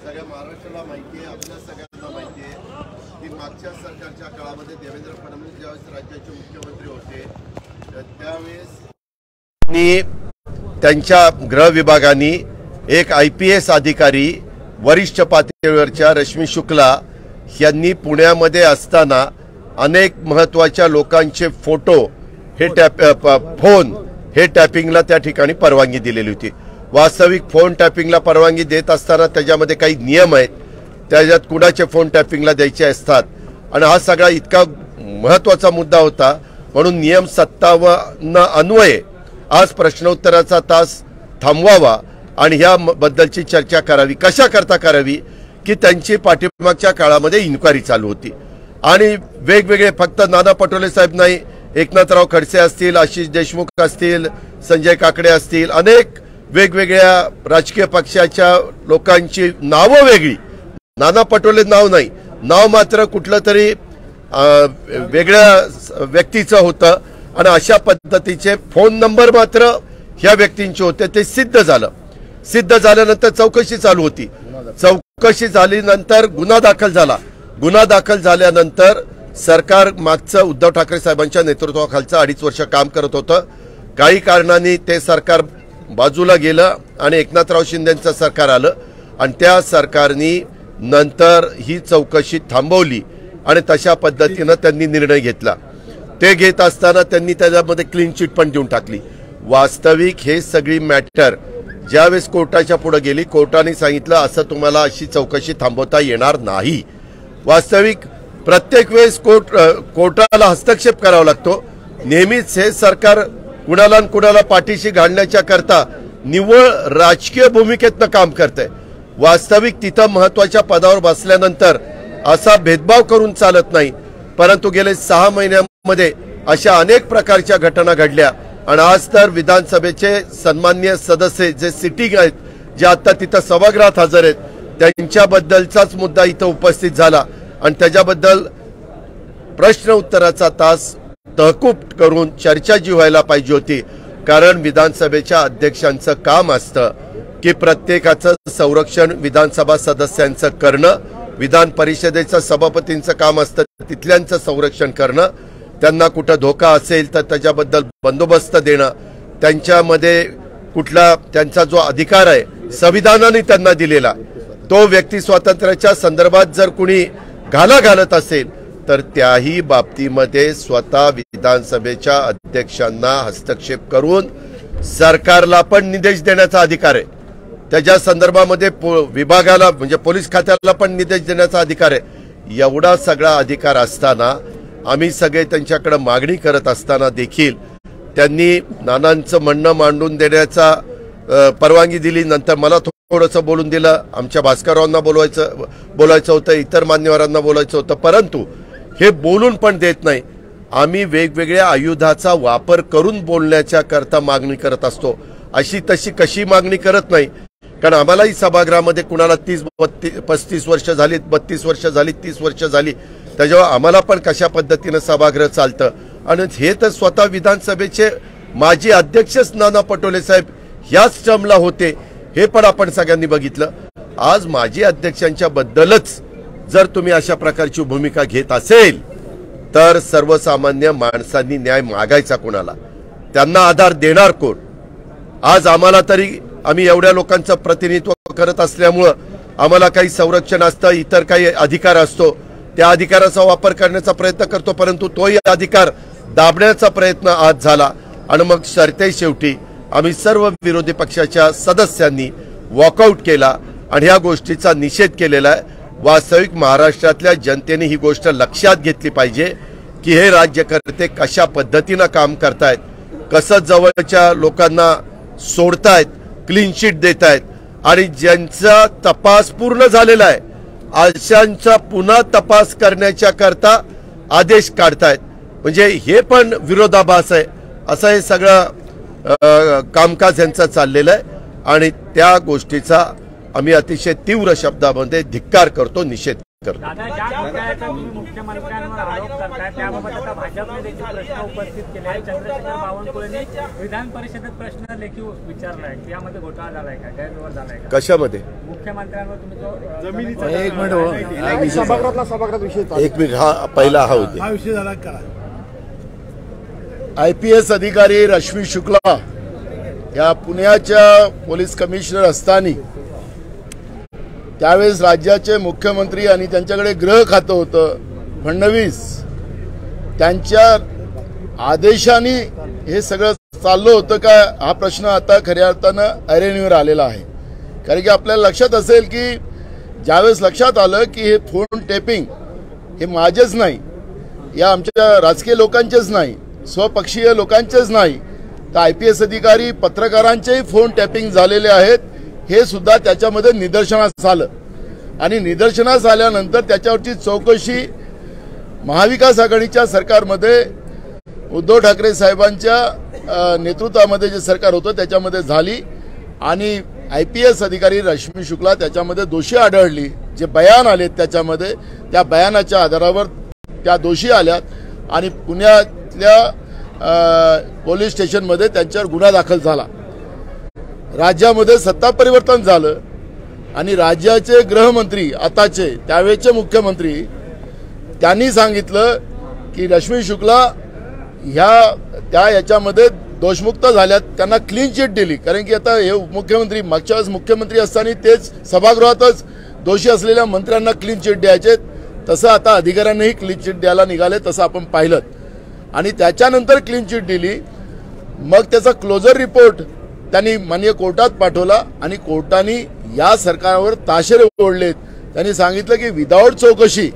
सगळ्या महाराष्ट्राला माहिती आहे, आपल्या सगळ्यांना माहिती आहे की मागच्या सरकारच्या काळामध्ये देवेंद्र फडणवीस ज्यावेळेस राज्याचे मुख्यमंत्री होते त्यावेळेस त्यांच्या गृह विभागाने एक IPS अधिकारी वरिष्ठ पातळीवरच्या रश्मी शुक्ला यांनी पुण्यामध्ये असताना अनेक महत्त्वाच्या लोकांचे फोटो फोन टॅपिंगला त्या ठिकाणी परवानगी दिलेली होती। वास्तविक फोन टॅपिंगला परवानगी देत असताना त्याच्यामध्ये काही नियम आहेत, त्याच्यात कुणाचे फोन टॅपिंगला द्यायचे असतात आणि हा सगळा इतका महत्त्वाचा मुद्दा होता म्हणून नियम 57 अन्वये आज प्रश्नोत्तराचा तास थांबवावा आणि ह्या बद्दलची चर्चा करावी। कशा करता करावी की त्यांची पाठीमागच्या काळामध्ये इन्क्वायरी चालू होती आणि वेगवेगळे फक्त नाना पटोले साहेब नाही, एकनाथराव खडसे असतील, आशिष देशमुख असतील, संजय काकडे असतील, अनेक वेगवेगळ्या राजकीय पक्षाच्या लोकांची नावं वेगळी, नाना पटोले नाव नाही, नाव मात्र कुठलं तरी वेगळ्या व्यक्तीचं होतं आणि अशा पद्धतीचे फोन नंबर मात्र ह्या व्यक्तींचे होते। ते सिद्ध झालं। सिद्ध झाल्यानंतर चौकशी चालू होती। चौकशी झाल्यानंतर गुन्हा दाखल झाला। गुन्हा दाखल झाल्यानंतर सरकार मागचं उद्धव ठाकरे साहेबांच्या नेतृत्वाखालचं 2.5 वर्ष काम करत होतं। काही कारणांनी ते सरकार बाजूला गेलं आणि एकनाथराव शिंदेंचं सरकार आलं आणि त्या सरकारने नंतर ही चौकशी थांबवली आणि तशा पद्धतीनं त्यांनी निर्णय घेतला। ते घेत असताना त्यांनी त्याच्यामध्ये क्लीन चिट पण देऊन टाकली। वास्तविक हे सगळी मॅटर ज्यावेळेस कोर्टाच्या पुढे गेली, कोर्टाने सांगितलं असं तुम्हाला अशी चौकशी थांबवता येणार नाही। वास्तविक प्रत्येक वेळेस कोर्टाला हस्तक्षेप करावा लागतो। नेहमीच हे सरकार कुणाला कुणाला पाठीशी घालण्याच्या करता निव्वळ राजकीय भूमिकेतनं काम करतंय। वास्तविक तिथं महत्त्वाच्या पदावर बसल्यानंतर असा भेदभाव करून चालत नाही, परंतु गेले 6 महिन्यांमध्ये अशा अनेक प्रकारच्या घटना घडल्या आणि आज तर विधानसभेचे सन्माननीय सदस्य जे सिटिंग आहेत, जे आता तिथं सभागृहात हजर आहेत, त्यांच्याबद्दलचाच मुद्दा इथं उपस्थित झाला आणि त्याच्याबद्दल प्रश्न उत्तराचा तास तहकूब करून चर्चा जी व्हायला पाहिजे होती। कारण विधानसभेच्या अध्यक्षांचं काम असतं की प्रत्येकाचं संरक्षण विधानसभा सदस्यांचं करणं, विधान परिषदेचं सभापतींचं काम असतं तिथल्यांचं संरक्षण करणं, त्यांना कुठं धोका असेल तर त्याच्याबद्दल बंदोबस्त देणं, त्यांच्यामध्ये कुठला त्यांचा जो अधिकार आहे संविधानाने त्यांना दिलेला तो व्यक्ती स्वातंत्र्याच्या संदर्भात जर कुणी घाला घालत असेल तर त्याही बाबतीमध्ये स्वतः विधानसभेच्या अध्यक्षांना हस्तक्षेप करून सरकारला पण निर्देश देण्याचा अधिकार आहे। त्याच्या संदर्भामध्ये विभागाला म्हणजे पोलीस खात्याला पण निर्देश देण्याचा अधिकार आहे। एवढा सगळा अधिकार असताना आम्ही सगळे त्यांच्याकडे मागणी करत असताना देखील त्यांनी नानांचं म्हणणं मांडून देण्याचा परवानगी दिली। नंतर मला थोडंसं बोलून दिलं, आमच्या भास्कररावांना बोलायचं होतं, इतर मान्यवरांना बोलायचं होतं, परंतु हे बोलून पण देत नाही। आम्ही वेगवेगळ्या आयुधाचा वापर करून बोलण्याच्या करता मागणी करत असतो। अशी तशी कशी मागणी करत नाही, कारण आम्हालाही सभागृहामध्ये कुणाला 30-35 वर्ष झाली, 32 वर्ष झाली, 30 वर्ष झाली, त्याच्यावर आम्हाला पण कशा पद्धतीनं सभागृह चालतं आणि हे तर स्वतः विधानसभेचे माजी अध्यक्षच नाना पटोले साहेब ह्याच टर्मला होते, हे पण आपण सगळ्यांनी बघितलं। आज माजी अध्यक्षांच्या बद्दलच जर तुम्ही अशा प्रकारची भूमिका घेत असेल तर सर्वसामान्य माणसांनी न्याय मागायचा कोणाला, त्यांना आधार देणार कोण? आज आम्हाला तरी आम्ही एवढ्या लोकांचं प्रतिनिधित्व करत असल्यामुळं आम्हाला काही संरक्षण असतं, इतर काही अधिकार असतो, त्या अधिकाराचा वापर करण्याचा प्रयत्न करतो, परंतु तोही अधिकार दाबण्याचा प्रयत्न आज झाला आणि मग शेवटी आम्ही सर्व विरोधी पक्षाच्या सदस्यांनी वॉकआउट केला आणि ह्या गोष्टीचा निषेध केलेला आहे। वास्तविक महाराष्ट्रातल्या जनतेने ही गोष्ट लक्षात घेतली पाहिजे की हे राज्यकर्ते कशा पद्धतीनं काम करतायत, कसं जवळच्या लोकांना सोडतायत, क्लीन चिट देत आहेत आणि ज्यांचा तपास पूर्ण झालेला आहे अशांचा पुन्हा तपास करण्याच्या करता आदेश काढतायत। म्हणजे हे पण विरोधाभास आहे, असं हे सगळं कामकाज यांचं चाललेलं आहे आणि त्या गोष्टीचा आम्ही अतिशय तीव्र शब्दामध्ये धिक्कार करतो, निषेध करतो. मुख्यमंत्र्यांवर आरोप करताय त्याबाबत आता भाजपने देखील प्रश्न उपस्थित केले आहे. चंद्रशेखर बावनकुळेंनी विधान परिषदेत प्रश्न लेखी विचारलाय की यामध्ये घोटाळा झालाय का, गैरव्यवहार झालाय का? कशामध्ये? मुख्यमंत्र्यांवर तुम्ही तो जमिनीचा एक मिनिट सभागृहात विषय एक मिनिट, हा पहिला हा होते. हा विषय झाला का? IPS अधिकारी रश्मी शुक्ला या पुण्याच्या पोलीस कमिशनर असताना त्यावेळेस राज्याचे मुख्यमंत्री आणि त्यांच्याकडे गृह खातं होतं फडणवीस, त्यांच्या आदेशाने हे सगळं चाललं होतं का, हा प्रश्न आता खऱ्या अर्थानं ऐरणीवर आलेला आहे. कारण की आपल्याला लक्षात असेल की ज्यावेळेस लक्षात आलं की हे फोन टेपिंग हे माझेच नाही, या आमच्या राजकीय लोकांचेच नाही, स्वपक्षीय लोकांचेच नाही, तर IPS अधिकारी पत्रकारांचेही फोन टॅपिंग झालेले आहेत, हे सुद्धा त्याच्यामध्ये निदर्शनास आलं. आणि निदर्शनास आल्यानंतर त्याच्यावरची चौकशी महाविकास आघाडीच्या सरकारमध्ये उद्धव ठाकरे साहेबांच्या नेतृत्वामध्ये जे सरकार होतं त्याच्यामध्ये झाली आणि IPS अधिकारी रश्मी शुक्ला त्याच्यामध्ये दोषी आढळली. जे बयान आलेत त्याच्यामध्ये, त्या बयानाच्या आधारावर त्या दोषी आल्यात आणि पुण्यातल्या पोलीस स्टेशनमध्ये त्यांच्यावर गुन्हा दाखल झाला. राज्यामध्ये सत्ता परिवर्तन झालं आणि राज्याचे गृहमंत्री आताचे त्यावेळेचे मुख्यमंत्री त्यांनी सांगितलं की रश्मी शुक्ला याच्यामध्ये दोषमुक्त झाल्यात, त्यांना क्लीन चिट दिली. कारण की आता हे मुख्यमंत्री मागच्या वेळेस मुख्यमंत्री असताना तेच सभागृहातच दोषी असलेल्या मंत्र्यांना क्लीन चिट द्यायचे, तसं आता अधिकाऱ्यांनाही क्लीन चिट द्यायला निघाले, तसं आपण पाहिलं. आणि त्याच्यानंतर क्लीन चिट दिली, मग त्याचा क्लोजर रिपोर्ट त्यांनी माननीय कोर्टात पाठवला आणि कोर्टाने या सरकारवर ताशेरे ओढलेत. त्यांनी सांगितलं की विदाऊट चौकशी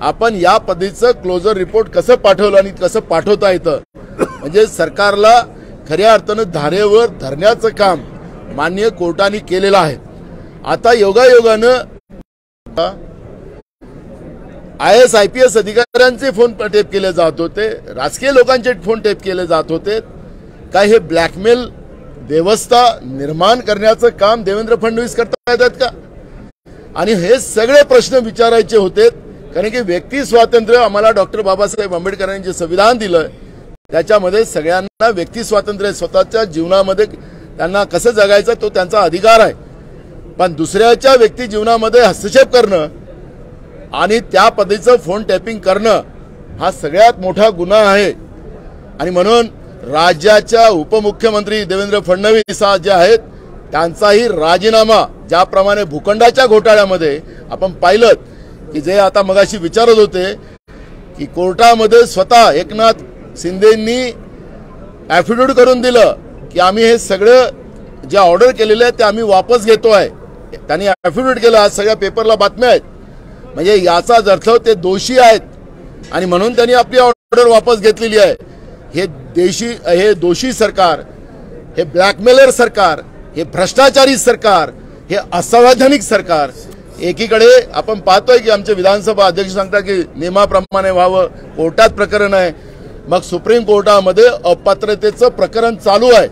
आपण या पद्धतीचं क्लोजर रिपोर्ट कसं पाठवलं आणि कसं पाठवता येतं, म्हणजे सरकारला खऱ्या अर्थानं धारेवर धरण्याचं काम माननीय कोर्टाने केलेलं आहे. आता योगायोगानं IAS IPS अधिकाऱ्यांचे फोन टेप केले जात होते, राजकीय लोकांचे फोन टेप केले जात होते. काय हे ब्लॅकमेल व्यवस्था निर्माण करण्याचं काम देवेंद्र फडणवीस करता येतात का? आणि हे सगळे प्रश्न विचारायचे होते. कारण की व्यक्ती स्वातंत्र्य आम्हाला डॉक्टर बाबासाहेब आंबेडकरांनी जे संविधान दिलं त्याच्यामध्ये सगळ्यांना व्यक्ती स्वातंत्र्य, स्वतःच्या जीवनामध्ये त्यांना कसं जगायचं तो त्यांचा अधिकार आहे. पण दुसऱ्याच्या व्यक्ती जीवनामध्ये हस्तक्षेप करणं आणि त्या पद्धतीचं फोन टॅपिंग करणं हा सगळ्यात मोठा गुन्हा आहे. आणि म्हणून राज्याच्या उपमुख्यमंत्री देवेंद्र फडणवीस जे आहेत त्यांचाही राजीनामा, ज्याप्रमाणे भूखंडाच्या घोटाळ्यामध्ये आपण पाहिलं की जे आता मगाशी विचारत होते की कोर्टामध्ये स्वतः एकनाथ शिंदेंनी ॲफिडेव्हिट करून दिलं की आम्ही हे सगळं जे ऑर्डर केलेलं आहे ते आम्ही वापस घेतोय. त्यांनी ॲफिडेव्हिट केलं, आज सगळ्या पेपरला बातम्या आहेत. म्हणजे याचाच अर्थ ते दोषी आहेत आणि म्हणून त्यांनी आपली ऑर्डर वापस घेतलेली आहे. हे दोषी सरकार, हे ब्लॅकमेलर सरकार, हे भ्रष्टाचारी सरकार, हे असंवैधानिक सरकार. एकीकडे आपण पाहतोय की आमचे विधानसभा अध्यक्ष सांगतात की नियमाप्रमाणे व्हावं, कोर्टात प्रकरण आहे, मग सुप्रीम कोर्टामध्ये अपात्रतेचं प्रकरण चालू आहे.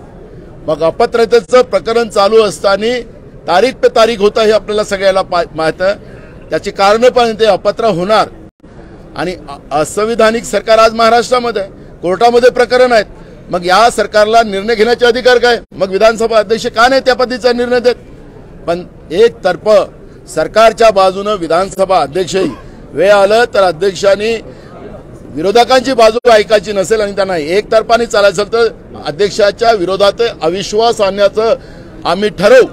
मग अपात्रतेचं प्रकरण चालू असताना तारीख पे तारीख होता हे आपल्याला सगळ्याला माहित आहे. त्याची कारणं पण ते अपात्र होणार आणि असंविधानिक सरकार आज महाराष्ट्रामध्ये कोर्टामध्ये प्रकरण आहेत. मग या सरकारला निर्णय घेण्याचे अधिकार काय? मग विधानसभा अध्यक्ष का नाही त्या पद्धतीचा निर्णय देत? पण एक तर्फ सरकारच्या बाजूनं विधानसभा अध्यक्षही वेळ आलं तर अध्यक्षांनी विरोधकांची बाजू ऐकायची नसेल आणि त्यांना एकतर्फाने चालायचं तर अध्यक्षाच्या विरोधात अविश्वास आणण्याचं आम्ही ठरवू,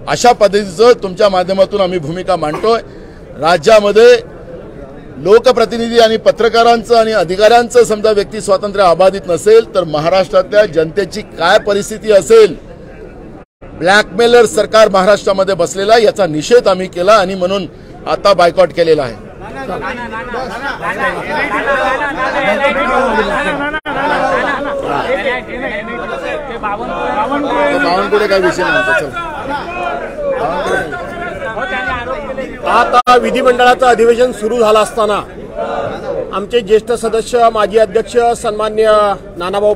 अशा पद्धतीचं तुमच्या माध्यमातून आम्ही भूमिका मांडतोय. राज्यामध्ये लोकप्रतिनिधी आणि पत्रकारांचं आणि अधिकाऱ्यांचं समजा व्यक्ती स्वातंत्र्य अबाधित नसेल तर महाराष्ट्रातल्या जनतेची काय परिस्थिती असेल? ब्लॅकमेलर सरकार महाराष्ट्रामध्ये बसलेला याचा निषेध आम्ही केला आणि म्हणून आता बायकॉट केलेला आहे. बावनकुळे काय विषय आता विधिमंडळाचं अधिवेशन सुरू झालं असताना आमचे ज्येष्ठ सदस्य माजी अध्यक्ष सन्मान्य नानाभाऊ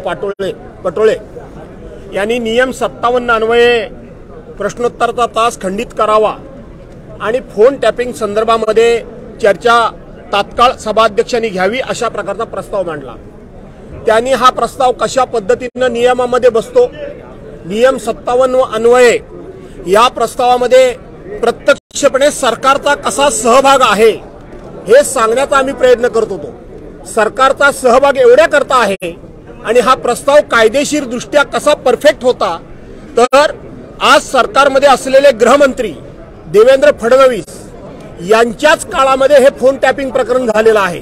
पटोळे यांनी नियम 57 अन्वये प्रश्नोत्तराचा तास खंडित करावा आणि फोन टॅपिंग संदर्भामध्ये चर्चा तात्काळ सभाध्यक्षांनी घ्यावी अशा प्रकारचा प्रस्ताव मांडला। त्यांनी हा प्रस्ताव कशा पद्धतीने नियमामध्ये बसतो, नियम 57 अन्वये या प्रस्तावामध्ये प्रत्यक्षपणे सरकारचा कसा सहभाग आहे हे सांगण्याचा आम्ही प्रयत्न करत होतो। सरकारचा सहभाग एवढ्या करता आहे आणि हा प्रस्ताव कायदेशीर दृष्ट्या कसा परफेक्ट होता, तर आज सरकारमध्ये असलेले गृहमंत्री देवेंद्र फडणवीस यांच्याच काळामध्ये हे फोन टॅपिंग प्रकरण झालेलं आहे।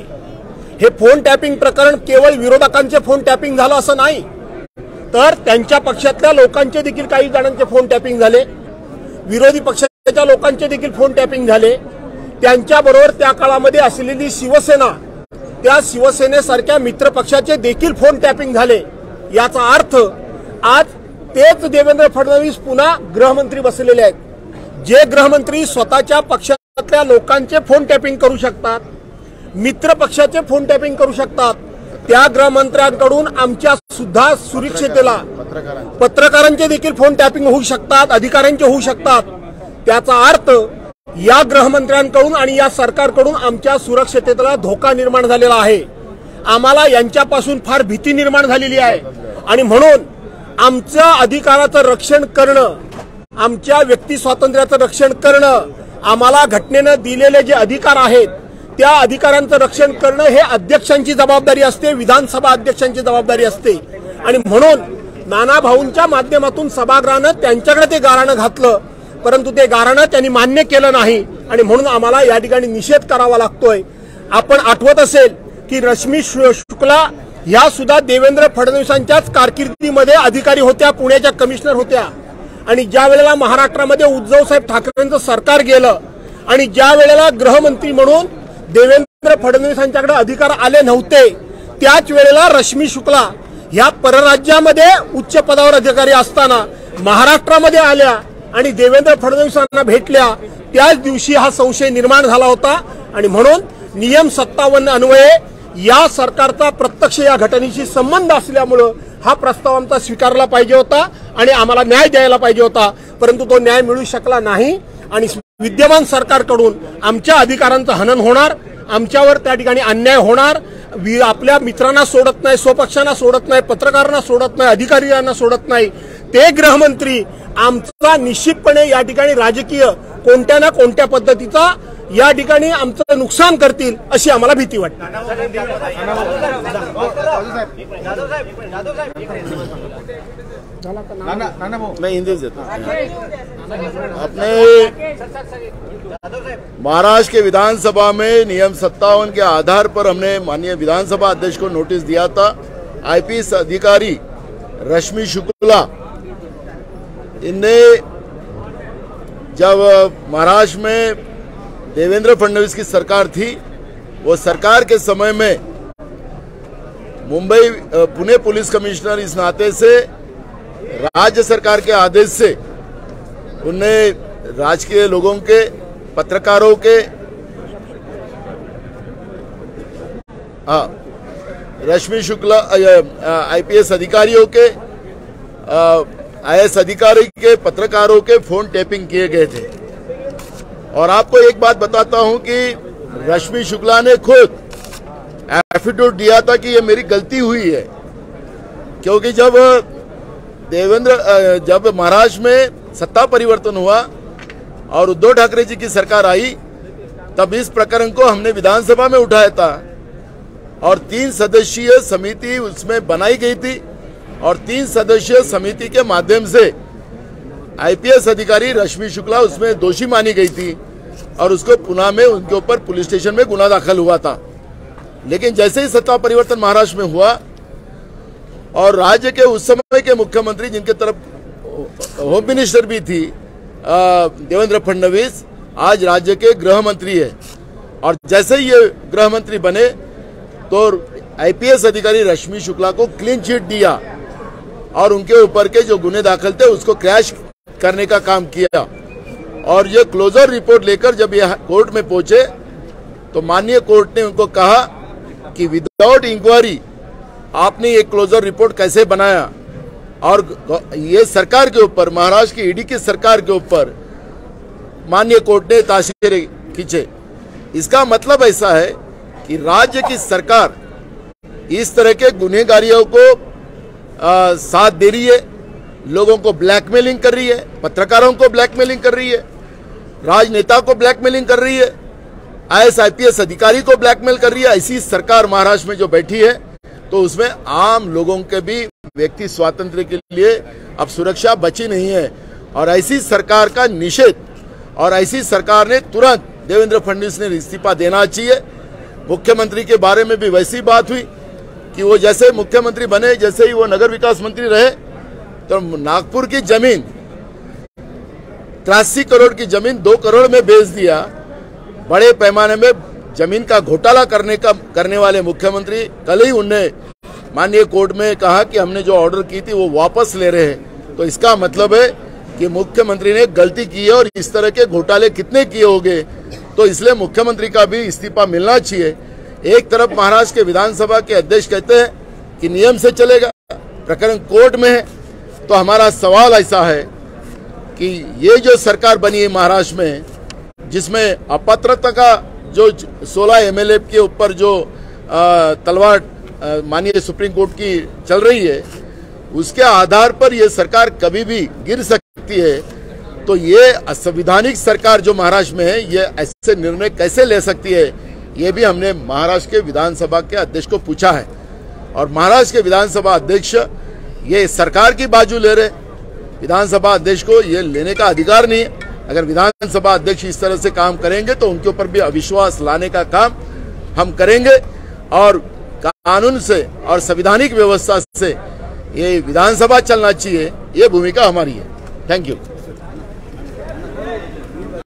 हे फोन टॅपिंग प्रकरण केवळ विरोधकांचे फोन टॅपिंग झालं असं नाही, तर त्यांच्या पक्षातल्या लोकांचे देखील काही जणांचे फोन टॅपिंग झाले, विरोधी पक्षाच्या लोकांचे देखील फोन टॅपिंग झाले। त्यांच्याबरोबर त्या काळामध्ये असलेली शिवसेना, त्या शिवसेनेसारख्या मित्र पक्षाचे देखील फोन टॅपिंग झाले। याचा अर्थ आज तेच देवेंद्र फडणवीस पुन्हा गृहमंत्री बसलेले आहेत, जे गृहमंत्री स्वतःच्या पक्षातल्या लोकांचे फोन टॅपिंग करू शकतात, मित्र पक्षाचे फोन टॅपिंग करू शकतात। त्या गृहमंत्र्यांकडून आमच्या सुद्धा सुरक्षेला पत्रकारांचे देखील फोन टॅपिंग होऊ शकतात, अधिकाऱ्यांचे होऊ शकतात। त्याचा अर्थ या गृहमंत्र्यांकडून आणि या सरकारकडून आमच्या सुरक्षेला धोका निर्माण झालेला आहे। आम्हाला यांच्यापासून फार भीती निर्माण झालेली आहे आणि म्हणून आमच्या अधिकाराचं रक्षण करणं, आमच्या व्यक्ती स्वातंत्र्याचं रक्षण करणं, आम्हाला घटनेनं दिलेले जे अधिकार आहेत त्या अधिकारांचं रक्षण करणं हे अध्यक्षांची जबाबदारी असते, विधानसभा अध्यक्षांची जबाबदारी असते। आणि म्हणून नाना भाऊंच्या माध्यमातून सभागृहानं त्यांच्याकडे ते गाऱ्हाणं घातलं, परंतु ते गाऱ्हाणं त्यांनी मान्य केलं नाही आणि म्हणून आम्हाला या ठिकाणी निषेध करावा लागतोय। आपण आठवत असेल की रश्मी शुक्ला ह्या सुद्धा देवेंद्र फडणवीसांच्याच कारकिर्दीमध्ये अधिकारी होत्या, पुण्याच्या कमिशनर होत्या आणि ज्या वेळेला महाराष्ट्रामध्ये उद्धव साहेब ठाकरेंचं सरकार गेलं आणि ज्या वेळेला गृहमंत्री म्हणून देवेंद्र फडणवीसांच्याकडे अधिकार आले नव्हते, त्याच वेळेला रश्मी शुक्ला ह्या परराज्यामध्ये उच्च पदावर अधिकारी असताना महाराष्ट्रामध्ये आल्या आणि देवेंद्र फडणवीसांना भेटल्या। त्याच दिवशी हा संशय निर्माण झाला होता आणि म्हणून नियम 57 अन्वये या सरकारचा प्रत्यक्ष या घटनेशी संबंध असल्यामुळे हा प्रस्ताव आमचा स्वीकारला पाहिजे होता आणि आम्हाला न्याय द्यायला पाहिजे होता, परंतु तो न्याय मिळू शकला नाही आणि विद्यमान सरकारकडून आमच्या अधिकारांचं हनन होणार, आमच्यावर त्या ठिकाणी अन्याय होणार। आपल्या मित्रांना सोडत नाही, स्वपक्षांना सोडत नाही, पत्रकारांना सोडत नाही, अधिकाऱ्यांना सोडत नाही। ते गृहमंत्री आमचा निश्चितपणे या ठिकाणी राजकीय कोणत्या ना कोणत्या पद्धतीचा या ठिकाणी आमचं नुकसान करतील अशी आम्हाला भीती वाटते। मैं हिंदी से अपने महाराष्ट्र के विधानसभा में नियम 57 के आधार पर हमने माननीय विधानसभा अध्यक्ष को नोटिस दिया था। आईपीएस अधिकारी रश्मि शुक्ला इनने जब महाराष्ट्र में देवेंद्र फडणवीस की सरकार थी, वो सरकार के समय में मुंबई पुणे पुलिस कमिश्नर इस नाते से राज्य सरकार के आदेश से उनने राजकीय लोगों के, पत्रकारों के, रश्मि शुक्ला आईपीएस अधिकारियों के, आईएएस अधिकारी के, पत्रकारों के फोन टैपिंग किए गए थे। और आपको एक बात बताता हूं कि रश्मि शुक्ला ने खुद एफिडेविट दिया था कि ये मेरी गलती हुई है, क्योंकि जब महाराष्ट्र में सत्ता परिवर्तन हुआ और उद्धव ठाकरे जी की सरकार आई, तब इस प्रकरण को हमने विधानसभा में उठाया था और 3 सदस्यीय समिति उसमें बनाई गई थी और 3 सदस्यीय समिति के माध्यम से आईपीएस अधिकारी रश्मि शुक्ला उसमें दोषी मानी गई थी और उसको पुणे में उनके ऊपर पुलिस स्टेशन में गुना दाखिल हुआ था। लेकिन जैसे ही सत्ता परिवर्तन महाराष्ट्र में हुआ और राज्य के उस समय के मुख्यमंत्री, जिनके तरफ होम मिनिस्टर भी थी देवेंद्र फडणवीस, आज राज्य के गृह मंत्री है और जैसे ही ये गृह मंत्री बने तो आईपीएस अधिकारी रश्मि शुक्ला को क्लीन चिट दिया और उनके ऊपर के जो गुने दाखिल थे उसको क्रैश करने का काम किया। और ये क्लोजर रिपोर्ट लेकर जब ये कोर्ट में पहुंचे तो माननीय कोर्ट ने उनको कहा कि विदाउट इंक्वायरी आपने ये क्लोजर रिपोर्ट कैसे बनाया, और ये सरकार के ऊपर, महाराष्ट्र की ईडी की सरकार के ऊपर माननीय कोर्ट ने ताशेरे खींचे। इसका मतलब ऐसा है कि राज्य की सरकार इस तरह के गुनहगारियों को साथ दे रही है, लोगों को ब्लैकमेलिंग कर रही है, पत्रकारों को ब्लैकमेलिंग कर रही है, राजनेता को ब्लैकमेलिंग कर रही है, IAS IPS अधिकारी को ब्लैकमेल कर रही है। ऐसी सरकार महाराष्ट्र में जो बैठी है, तो उसमें आम लोगों के भी व्यक्ति स्वातंत्र्य के लिए अब सुरक्षा बची नहीं है। और ऐसी सरकार का निषेध, और ऐसी सरकार ने तुरंत देवेंद्र फडणवीस ने इस्तीफा देना चाहिए। मुख्यमंत्री के बारे में भी वैसी बात हुई कि वो जैसे मुख्यमंत्री बने, जैसे ही वो नगर विकास मंत्री रहे, तो नागपुर की जमीन 83 करोड़ की जमीन 2 करोड़ में बेच दिया। बड़े पैमाने में जमीन का घोटाला करने वाले मुख्यमंत्री कल ही उनने माननीय कोर्ट में कहा कि हमने जो ऑर्डर की थी वो वापस ले रहे हैं। तो इसका मतलब है कि मुख्यमंत्री ने गलती की है, और इस तरह के घोटाले कितने किए होंगे, तो इसलिए मुख्यमंत्री का भी इस्तीफा मिलना चाहिए। एक तरफ महाराष्ट्र के विधानसभा के अध्यक्ष कहते हैं कि नियम से चलेगा, प्रकरण कोर्ट में है। तो हमारा सवाल ऐसा है कि ये जो सरकार बनी है महाराष्ट्र में, जिसमें अपात्रता का जो 16 MLA के ऊपर जो तलवार माननीय सुप्रीम कोर्ट की चल रही है, उसके आधार पर ये सरकार कभी भी गिर सकती है। तो ये असंवैधानिक सरकार जो महाराष्ट्र में है, ये ऐसे निर्णय कैसे ले सकती है, ये भी हमने महाराष्ट्र के विधानसभा के अध्यक्ष को पूछा है। और महाराष्ट्र के विधानसभा अध्यक्ष ये सरकार की बाजू ले रहे। विधानसभा अध्यक्ष को ये लेने का अधिकार नहीं है। अगर विधानसभा अध्यक्ष इस तरह से काम करेंगे तो उनके ऊपर भी अविश्वास लाने का काम हम करेंगे, और कानून से और संवैधानिक व्यवस्था से ये विधानसभा चलना चाहिए, ये भूमिका हमारी है। Thank you.